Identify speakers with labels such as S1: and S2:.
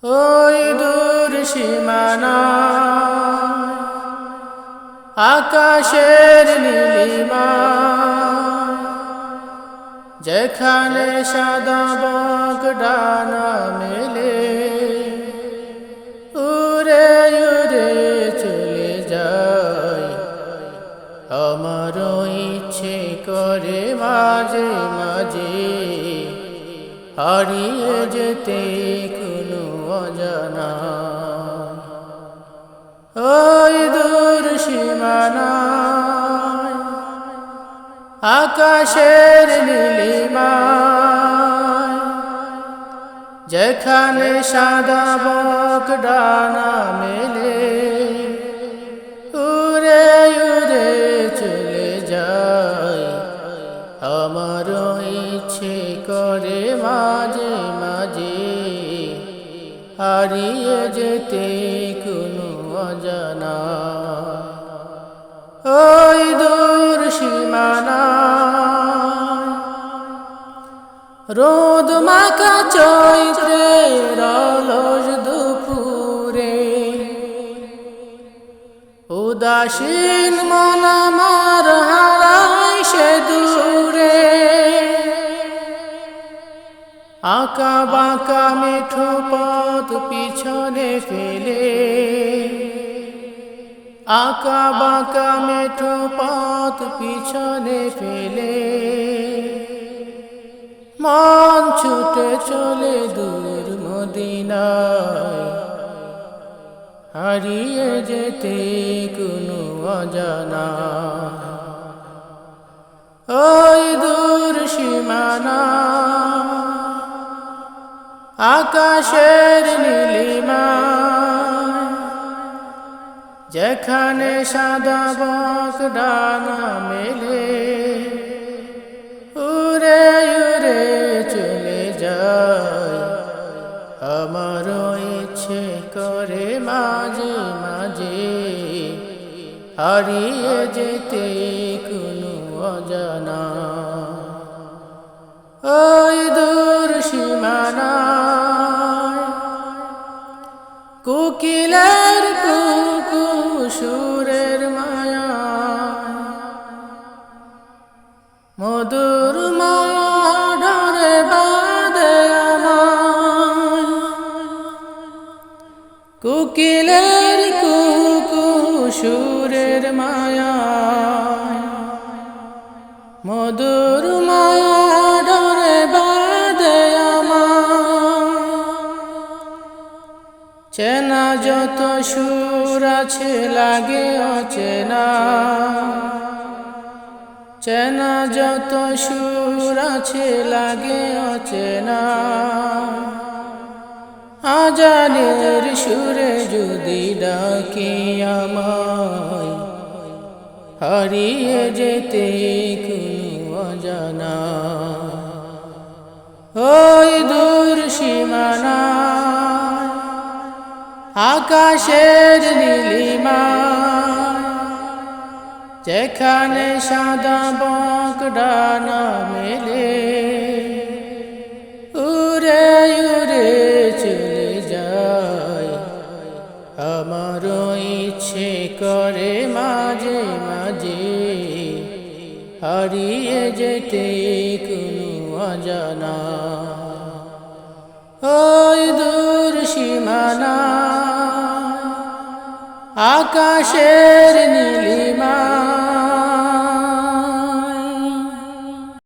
S1: ওই দূর সীমানা আকাশের নীলিমা, যেখানে সাদা বক ডানা মেলে উড়ে উড়ে চলে যায়। আমারও ইচ্ছে করে মাঝে মাঝে হারিয়ে যেতে কোনো অজানা। ওই দূর সীমানা আকাশের নীলিমা, যেখানে সাদা বক ডানা মেলে উড়ে উড়ে চলে যায়। আমারও ইচ্ছে করে মাঝে মাঝে হারিয়ে যেতে কোনো অজানা। ওই দূর সীমানা রোদ মাখা চৈত্রের অলস দুপুরে, উদাসীন মন আমার হারায় সে দূরে। আঁকা বাঁকা মেঠো পথ পিছনে ফেলে, আঁকা বাঁকা মেঠো পথ পিছনে ফেলে মন ছুটে চলে দূর মদিনায়, হারিয়ে যেতে কোনো অজানা। ওই দূর সীমানা আকাশের নীলিমা, যেখানে সাদা বক ডানা মেলে উড়ে উড়ে চলে যায়। আমারও ইচ্ছে করে মাঝে মাঝে হারিয়ে যেতে কোনো অজানা। ওই দূর সীমানা কোকিলের কুকু সুরের মায়া, মধুর মায়া ডরে বাঁধে আমায়। কোকিলের কুকু সুরের মায়া, মধুর মায়া ডরে বাঁধে আমায়। চেনা যত সুর আছে লাগে অচেনা, চেনা যত সুর আছে লাগে অচেনা। আজানের সুরে যদি ডাকি আমায়, হারিয়ে যেতে কোনো অজানা। ওই দূর সীমানা আকাশের নীলিমা, যেখানে সাদা বক ডানা মেলে উড়ে উড়ে চলে যায়। আমারও ইচ্ছে করে মাঝে মাঝে হারিয়ে যেতে কোনো অজানা। ওই দূর সীমানা আকাশের নীলিমা,